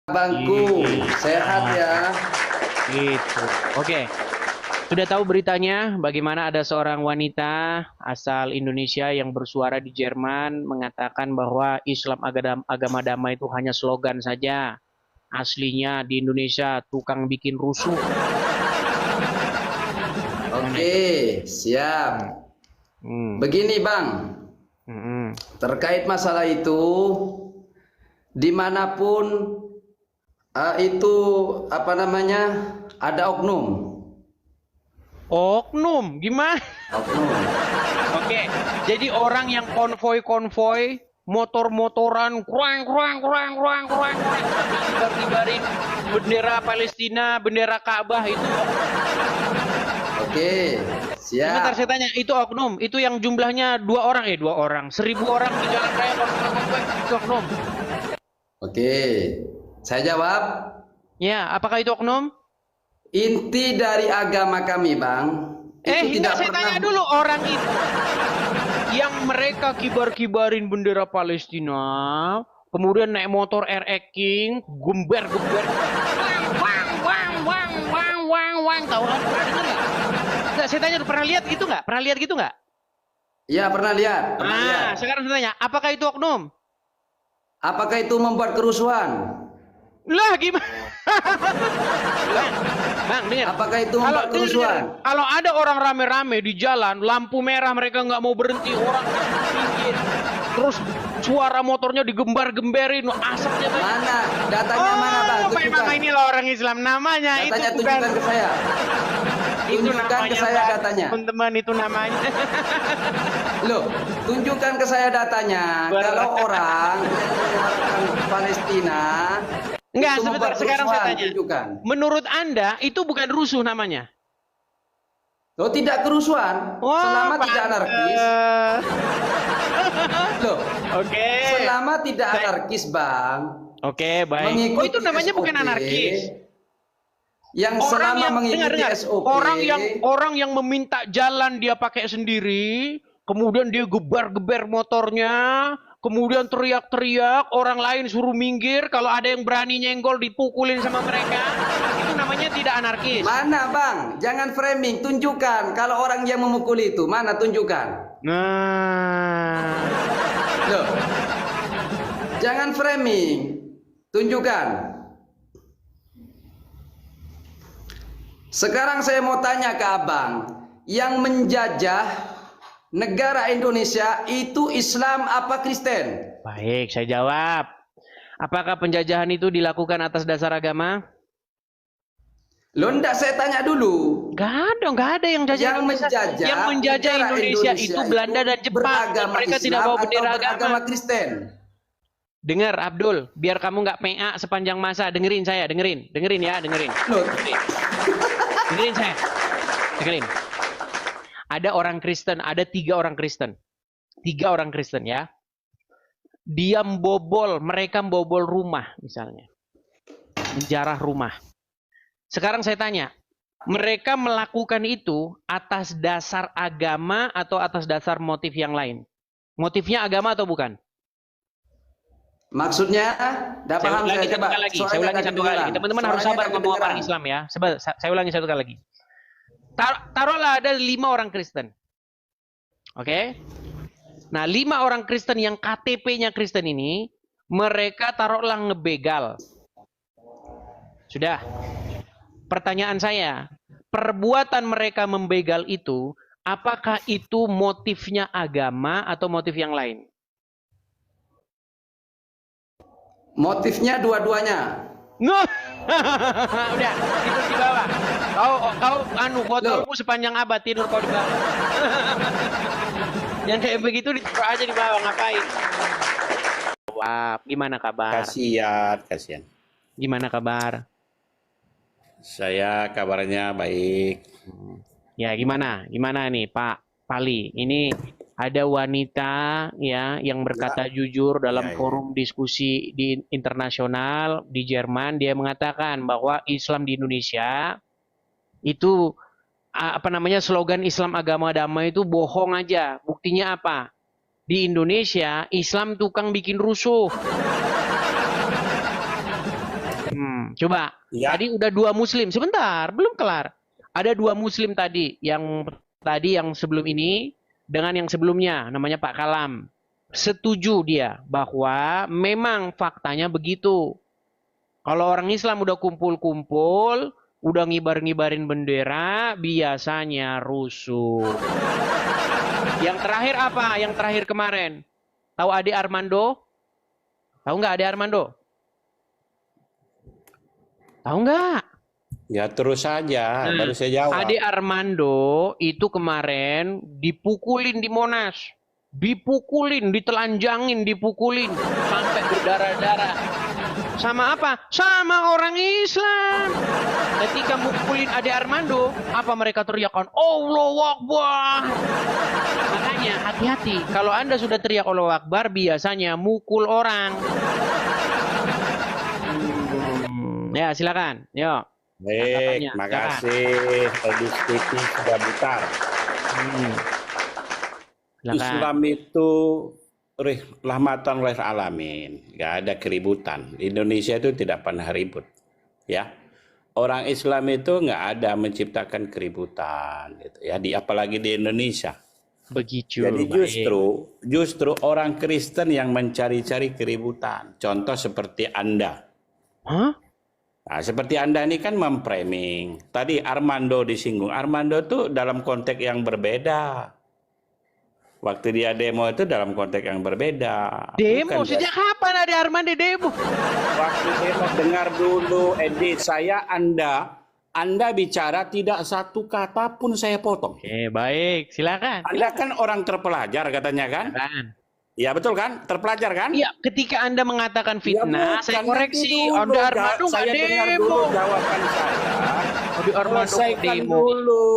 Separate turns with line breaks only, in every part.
Bangku, sehat ya.
Gitu. Oke. Sudah tahu beritanya bagaimana ada seorang wanita asal Indonesia yang bersuara di Jerman mengatakan bahwa Islam agama damai itu hanya slogan saja. Aslinya di Indonesia tukang bikin rusuh.
Oke, siap. Begini Bang, terkait masalah itu, dimanapun itu ada oknum.
Oknum, gimana?
Oknum.
Oke, jadi orang yang konvoy, motor-motoran, kibar-kibarin bendera Palestina, bendera Ka'bah itu.
Oke, siap.
Sebentar saya tanya, itu oknum, itu yang jumlahnya 2 orang, 1000 orang di jalan raya konvoy, itu oknum.
Oke, saya jawab.
Ya, apakah itu oknum?
Inti dari agama kami, Bang, itu tidak
saya
pernah.
tanya dulu orang itu yang mereka kibar-kibarin bendera Palestina, kemudian naik motor RX King, gember-gember, wang, tahu kan? Nggak, saya tanya, pernah lihat itu nggak? Pernah lihat gitu nggak?
Ya, pernah lihat.
Sekarang saya tanya, apakah itu oknum?
Apakah itu membuat kerusuhan?
Lah gimana? Bang, dengar.
Apakah itu membuat kerusuhan?
Kalau ada orang rame-rame di jalan, lampu merah mereka nggak mau berhenti, orang pinggir, terus suara motornya digembar-gemberin, asapnya banyak.
Mana? Datanya mana, Bang?
Memang inilah orang Islam namanya.
Datanya
itu bukan.
Tunjukkan ke saya.
Itu
Tunjukkan ke saya datanya.
Teman-teman, itu namanya.
Loh, tunjukkan ke saya datanya. Kalau orang Palestina.
Enggak, sebentar, sekarang saya tanya.
Tunjukkan.
Menurut Anda, itu bukan rusuh namanya?
Loh, tidak kerusuhan. Selama tidak anarkis. Loh,
Oke.
selama tidak anarkis, Bang.
Oke, baik.
Mengikuti
Itu namanya
SOP,
bukan anarkis.
Yang selama mengikuti SOP.
Orang yang meminta jalan dia pakai sendiri, kemudian dia gebar-geber motornya, kemudian teriak-teriak, orang lain suruh minggir, kalau ada yang berani nyenggol dipukulin sama mereka, itu namanya tidak anarkis.
Mana, Bang? Jangan framing, tunjukkan kalau orang yang memukul itu, mana, tunjukkan.
Nah.
Loh. Jangan framing. Tunjukkan. Sekarang saya mau tanya ke Abang, yang menjajah negara Indonesia itu Islam apa Kristen?
Baik, saya jawab. Apakah penjajahan itu dilakukan atas dasar agama?
Loh, enggak, saya tanya dulu.
Nggak ada yang jajah Indonesia. Yang menjajah Indonesia itu Belanda dan Jepang. Dan mereka tidak bawa bendera agama.
Kristen.
Dengar, Abdul, biar kamu nggak PA sepanjang masa. Dengerin saya, dengerin ya.
Loh.
Dengerin saya. Dengerin. Ada orang Kristen, ada 3 orang Kristen. 3 orang Kristen ya. Mereka membobol rumah misalnya. Menjarah rumah. Sekarang saya tanya, mereka melakukan itu atas dasar agama atau atas dasar motif yang lain? Motifnya agama atau bukan?
Maksudnya, enggak paham saya. Coba.
Saya ulangi satu kali. Teman-teman harus sabar ngomong orang Islam ya. Saya ulangi satu kali lagi. Taruhlah ada 5 orang Kristen. Oke? Nah, 5 orang Kristen yang KTP-nya Kristen ini, mereka taruhlah ngebegal. Sudah. Pertanyaan saya, perbuatan mereka membegal itu, apakah itu motifnya agama atau motif yang lain?
Motifnya dua-duanya.
Udah, tidur di bawah. Kau motormu sepanjang abad, tidur kau di bawah. Yang kayak begitu ditaruh aja di bawah, ngapain? Wah, gimana kabar?
Kasihan.
Gimana kabar?
Saya kabarnya baik.
Ya, gimana nih Pak Pali? Ini ada wanita ya yang berkata jujur dalam forum diskusi di internasional di Jerman. Dia mengatakan bahwa Islam di Indonesia itu slogan Islam agama damai itu bohong aja. Buktinya apa? Di Indonesia Islam tukang bikin rusuh. Coba.
Ya.
Tadi udah 2 muslim. Sebentar, belum kelar. Ada 2 muslim tadi yang sebelum ini dengan yang sebelumnya, namanya Pak Kalam. Setuju dia bahwa memang faktanya begitu. Kalau orang Islam udah kumpul-kumpul, udah ngibar-ngibarin bendera, biasanya rusuh. Yang terakhir apa? Yang terakhir kemarin. Tahu Ade Armando? Tahu nggak Ade Armando? Tahu nggak?
Ya terus saja, baru saya jawab.
Ade Armando itu kemarin dipukulin di Monas. Dipukulin, ditelanjangin, dipukulin. Sampai berdarah-darah. Sama apa? Sama orang Islam. Ketika mukulin Ade Armando, apa mereka teriakan? Allahu Akbar. Makanya hati-hati. Kalau Anda sudah teriak Allahu Akbar, biasanya mukul orang. Ya, silakan. Yuk.
Baik, makasih Edis TV sudah butar.
Silakan.
Islam itu rahmatan lil alamin, nggak ada keributan. Indonesia itu tidak pernah ribut, ya. Orang Islam itu nggak ada menciptakan keributan, gitu, ya. Apalagi di Indonesia.
Begitu.
Jadi justru orang Kristen yang mencari-cari keributan. Contoh seperti Anda.
Hah?
Nah, seperti Anda ini kan memframing. Tadi Armando disinggung. Armando tuh dalam konteks yang berbeda. Waktu dia demo itu dalam konteks yang berbeda.
Demo? Sejak kapan ada Armando demo?
Waktu demo, dengar dulu, Edi. Anda bicara tidak satu kata pun saya potong.
Oke, baik. Silakan.
Anda kan orang terpelajar katanya kan? Ya betul kan? Terpelajar kan?
Iya, ketika Anda mengatakan fitnah,
ya,
saya koreksi. Anda Armando nggak demo.
Dulu jawaban saya.
Adi Armando
Selesaikan
demo.
dulu,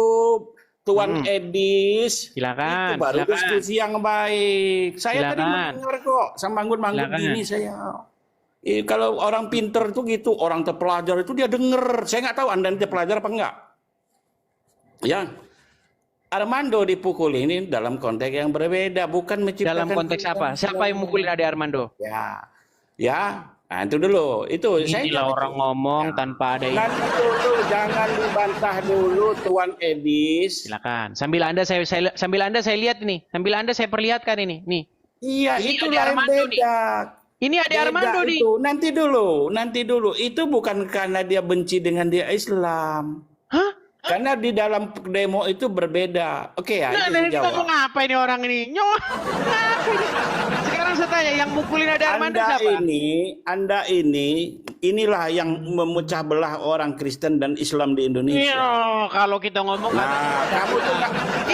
Tuan Edis.
Silakan.
Itu baru diskusi yang baik. Saya tadi
Silakan.
mendengar kok, manggut-manggut gini saya. Kalau orang pinter itu gitu, orang terpelajar itu dia denger. Saya nggak tahu Anda ini terpelajar apa enggak. Ya. Armando dipukul ini dalam konteks yang berbeda, bukan menciptakan.
Dalam konteks apa? Siapa yang mukulin Ade Armando?
Ya, nah itu dulu. Itu
Inilah orang ngomong tanpa ada ini.
Nanti dulu, jangan dibantah dulu, Tuan Edis.
Silakan. Sambil Anda saya lihat ini, sambil Anda saya perlihatkan ini. Nih.
Iya,
Ini
itu
Ade
lain
Armando
beda.
nih. Ini Ade Armando nih.
Nanti dulu. Itu bukan karena dia benci dengan dia Islam.
Hah?
Karena di dalam demo itu berbeda. Oke ya,
Nah,
itu jawab.
ngapa ini orang ini? Ngapa ini? Sekarang saya tanya, yang mukulin Ade Armando siapa?
Anda inilah yang memecah belah orang Kristen dan Islam di Indonesia.
Iya, kalau kita ngomong
Kamu tuh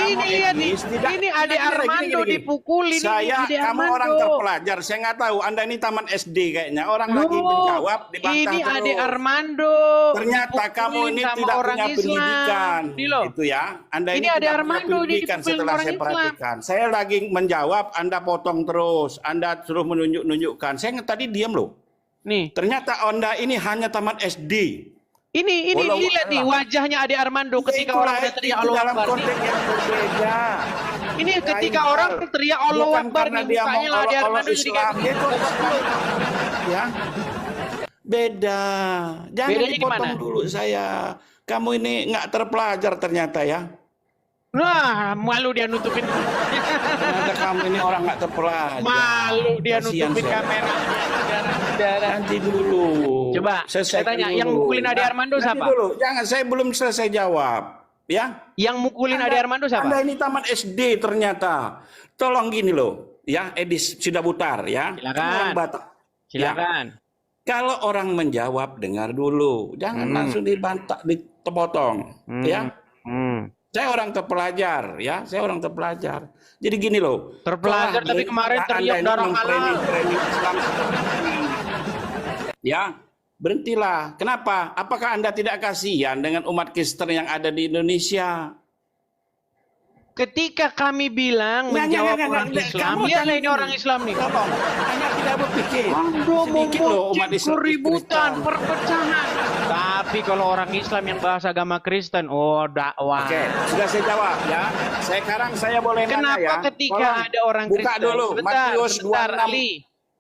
ini lihat nih, ini Ade Armando dipukulin.
Kamu orang terpelajar, saya nggak tahu. Anda ini taman SD kayaknya. Orang lagi menjawab, dibantah
ini
terus.
Ade Armando.
Ternyata kamu ini tidak punya pendidikan. Itu ya. Anda ini
Ade
tidak
Armando
punya pendidikan setelah
orang
saya
Islam.
perhatikan. Saya lagi menjawab, Anda potong terus. Anda suruh menunjuk-nunjukkan. Saya tadi diam loh.
Nih.
Ternyata Anda ini hanya tamat SD.
Ini lihat nih wajahnya Ade Armando ketika orang teriak Allahu
dalam
Akbar.
konteks yang berbeda.
Ini ketika orang teriak Allahu Akbar nih, mukanya Ade Armando jadi kayak begitu.
Ya. Beda. Jangan
Bedanya
dipotong
gimana?
dulu saya. Kamu ini nggak terpelajar ternyata ya.
Nah, malu dia nutupin.
Ternyata kamu ini orang nggak terpelajar.
Malu dia
Kasihan
nutupin
saya.
kameranya. Saudara.
Nanti dulu.
Coba, saya tanya, yang mukulin Ade Armando
nanti
siapa?
Dulu. Jangan, saya belum selesai jawab. Ya.
Yang mukulin Ade Armando siapa?
Anda ini taman SD ternyata. Tolong gini loh. Ya, Edis sudah butar ya.
Silakan.
Kamu orang Batak.
Silakan.
Ya. Kalau orang menjawab, dengar dulu. Jangan langsung dibantah, dipotong. Ya. Saya orang terpelajar, ya. Saya orang terpelajar. Jadi gini loh.
Terpelajar tapi kemarin teriak darah halal.
Islam seperti ini. Ya, berhentilah. Kenapa? Apakah Anda tidak kasihan dengan umat Kristen yang ada di Indonesia?
Ketika kami bilang menjawab orang Islam, lihatlah ini orang Islam nih.
Tolong, Anda tidak berpikir.
Anda
Sedikit loh umat
membuat
Islam
keributan,
Kristen.
perpecahan. Tapi kalau orang Islam yang bahasa agama Kristen, oh dakwah.
Oke, sudah saya jawab ya. Sekarang saya boleh nanya ya.
Kenapa ketika
Tolong,
ada orang
buka
Kristen?
Dulu,
Sebentar,
Matius
sebentar,
26,
Ali.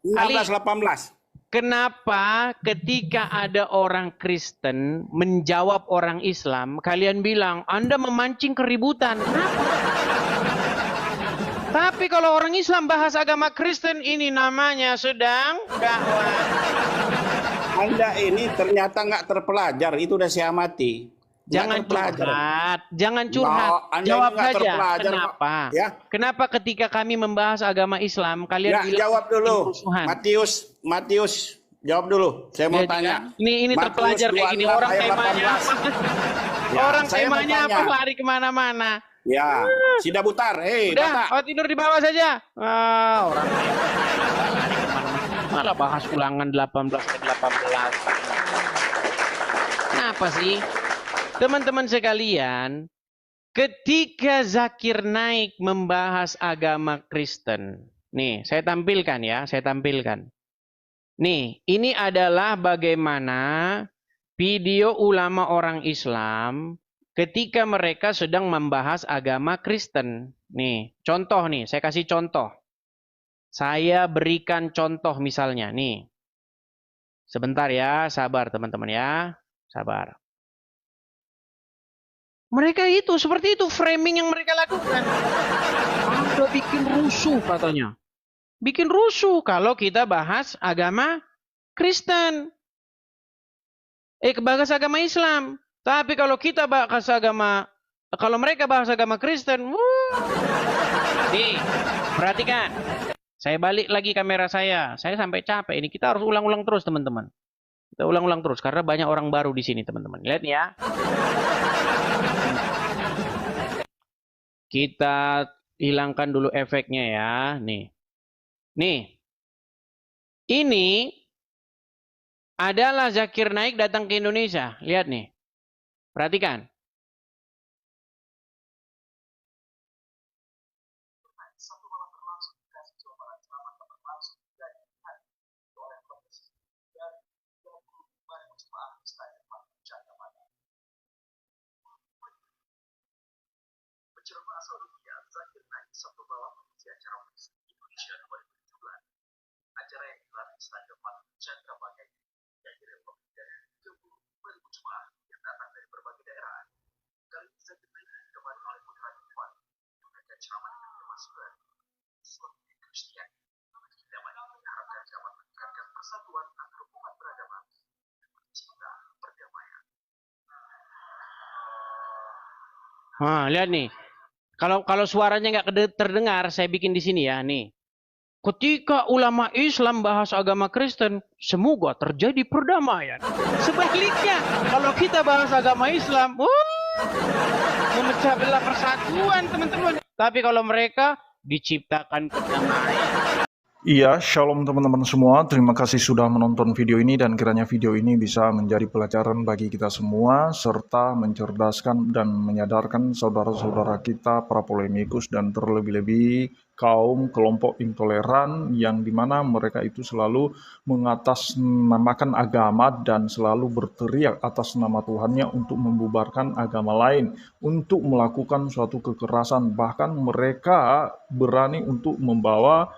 16, 18.
kenapa ketika ada orang Kristen menjawab orang Islam, kalian bilang Anda memancing keributan? Kenapa? Tapi kalau orang Islam bahas agama Kristen, ini namanya sedang dakwah.
Anda ini ternyata nggak terpelajar, itu udah saya amati.
Jangan curhat, jangan curhat.
Nah, Anda
Jawab
nggak
saja.
terpelajar,
Kenapa?
ya?
Kenapa ketika kami membahas agama Islam, kalian
Ya,
bilang
jawab dulu.
kerusuhan?
Matius, jawab dulu. Saya mau
Ya,
tanya.
Ini
Matius
terpelajar kayak gini.
26
Orang
ayat
temanya
18.
apa?
Ya,
Orang
saya mau
temanya apa?
tanya.
Lari kemana-mana.
Ya, Sida Butar. Hei,
Udah,
Batak.
oh tidur di bawah saja. Orang temanya lari kemana-mana. Malah bahas ulangan 18 ke 18. Kenapa sih? Teman-teman sekalian, ketika Zakir Naik membahas agama Kristen, nih saya tampilkan ya, saya tampilkan. Nih, ini adalah bagaimana video ulama orang Islam ketika mereka sedang membahas agama Kristen. Nih, contoh nih, saya kasih contoh. Saya berikan contoh misalnya, nih. Sebentar ya, sabar teman-teman ya, sabar. Mereka itu, seperti itu framing yang mereka lakukan. Anda bikin rusuh katanya. Bikin rusuh kalau kita bahas agama Kristen. Bahas agama Islam. Tapi kalau kita bahas agama, kalau mereka bahas agama Kristen, nih, perhatikan. Saya balik lagi kamera saya. Saya sampai capek ini. Kita harus ulang-ulang terus teman-teman. Kita ulang-ulang terus karena banyak orang baru di sini teman-teman. Lihat nih ya. Kita hilangkan dulu efeknya ya. Nih. Nih. Ini adalah Zakir Naik datang ke Indonesia. Lihat nih. Perhatikan.
Penceramah asal India, Zakir Naik Sabtu malam mengisi acara musik Indonesia 2017. Acara yang digelar di Stadion Malang Candrabaga yang direpot dari 30.000 jemaah yang datang dari berbagai daerah. Kali ini Zakir Naik ditemani oleh putra Irfan yang memberikan ceramah dengan tema Islam dan Kristiani. Tema ini diharapkan dapat meningkatkan persatuan antar umat beragama dan mencipta perdamaian.
Lihat nih. Kalau suaranya nggak terdengar, saya bikin di sini ya, nih. Ketika ulama Islam bahas agama Kristen, semoga terjadi perdamaian. Sebaliknya, kalau kita bahas agama Islam, memecah belah persatuan, teman-teman. Tapi kalau mereka diciptakan kedamaian.
Iya, shalom teman-teman semua. Terima kasih sudah menonton video ini dan kiranya video ini bisa menjadi pelajaran bagi kita semua serta mencerdaskan dan menyadarkan saudara-saudara kita para polemikus dan terlebih-lebih kaum kelompok intoleran yang dimana mereka itu selalu mengatasnamakan agama dan selalu berteriak atas nama Tuhannya untuk membubarkan agama lain, untuk melakukan suatu kekerasan, bahkan mereka berani untuk membawa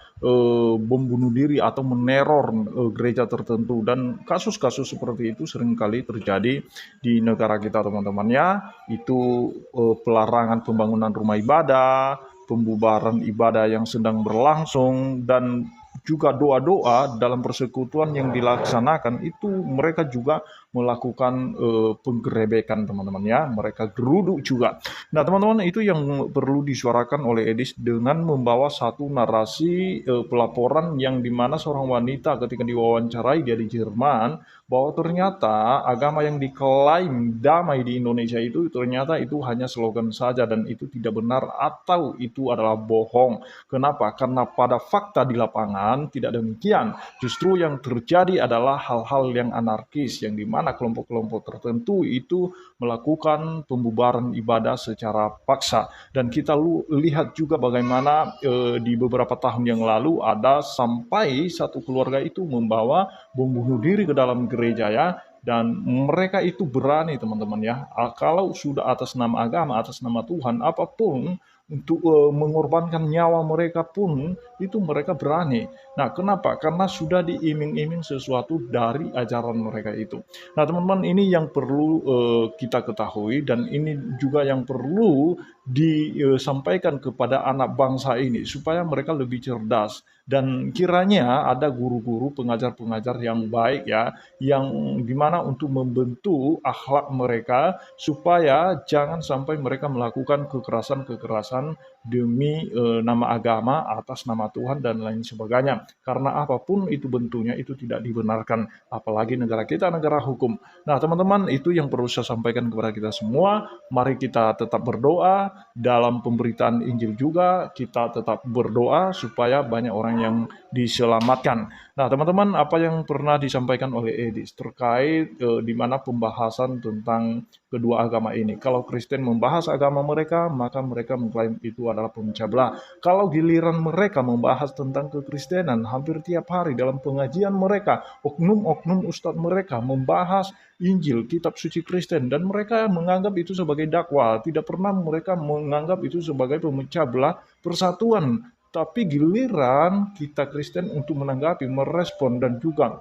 bom bunuh diri atau meneror gereja tertentu, dan kasus-kasus seperti itu seringkali terjadi di negara kita teman-teman ya. Itu pelarangan pembangunan rumah ibadah, pembubaran ibadah yang sedang berlangsung, dan juga doa-doa dalam persekutuan yang dilaksanakan itu mereka juga melakukan penggerebekan teman-teman ya, mereka geruduk juga. Nah teman-teman, itu yang perlu disuarakan oleh Edis dengan membawa satu narasi pelaporan yang dimana seorang wanita ketika diwawancarai dia di Jerman, bahwa ternyata agama yang diklaim damai di Indonesia itu ternyata itu hanya slogan saja dan itu tidak benar atau itu adalah bohong. Kenapa? Karena pada fakta di lapangan tidak demikian. Justru yang terjadi adalah hal-hal yang anarkis yang dimana kelompok-kelompok tertentu itu melakukan pembubaran ibadah secara paksa. Dan kita lihat juga bagaimana di beberapa tahun yang lalu ada sampai satu keluarga itu membawa bom bunuh diri ke dalam gereja ya, dan mereka itu berani teman-teman ya, kalau sudah atas nama agama, atas nama Tuhan, apapun untuk mengorbankan nyawa mereka pun itu mereka berani. Nah, kenapa? Karena sudah diiming-iming sesuatu dari ajaran mereka itu. Nah, teman-teman, ini yang perlu kita ketahui, dan ini juga yang perlu disampaikan kepada anak bangsa ini supaya mereka lebih cerdas, dan kiranya ada guru-guru, pengajar-pengajar yang baik ya, yang dimana untuk membentuk akhlak mereka supaya jangan sampai mereka melakukan kekerasan-kekerasan demi nama agama, atas nama Tuhan dan lain sebagainya. Karena apapun itu bentuknya itu tidak dibenarkan, apalagi negara kita negara hukum. Nah, teman-teman, itu yang perlu saya sampaikan kepada kita semua. Mari kita tetap berdoa dalam pemberitaan Injil juga, kita tetap berdoa supaya banyak orang yang diselamatkan. Nah, teman-teman, apa yang pernah disampaikan oleh Edis terkait di mana pembahasan tentang kedua agama ini. Kalau Kristen membahas agama mereka, maka mereka mengklaim itu adalah pemecah belah. Kalau giliran mereka membahas tentang kekristenan, hampir tiap hari dalam pengajian mereka, oknum-oknum ustadz mereka membahas Injil, kitab suci Kristen, dan mereka menganggap itu sebagai dakwah. Tidak pernah mereka menganggap itu sebagai pemecah belah persatuan. Tapi giliran kita Kristen untuk menanggapi, merespon, dan juga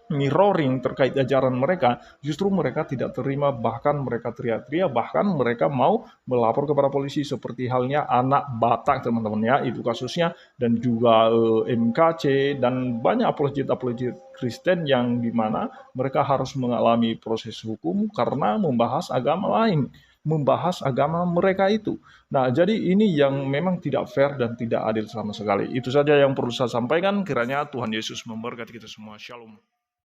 mirroring terkait ajaran mereka, justru mereka tidak terima, bahkan mereka teriak-teriak, bahkan mereka mau melapor kepada polisi, seperti halnya anak Batak, teman-teman ya, itu kasusnya, dan juga MKC, dan banyak apologet-apologet Kristen yang dimana mereka harus mengalami proses hukum karena membahas agama lain, membahas agama mereka itu. Nah, jadi ini yang memang tidak fair dan tidak adil sama sekali. Itu saja yang perlu saya sampaikan. Kiranya Tuhan Yesus memberkati kita semua. Shalom.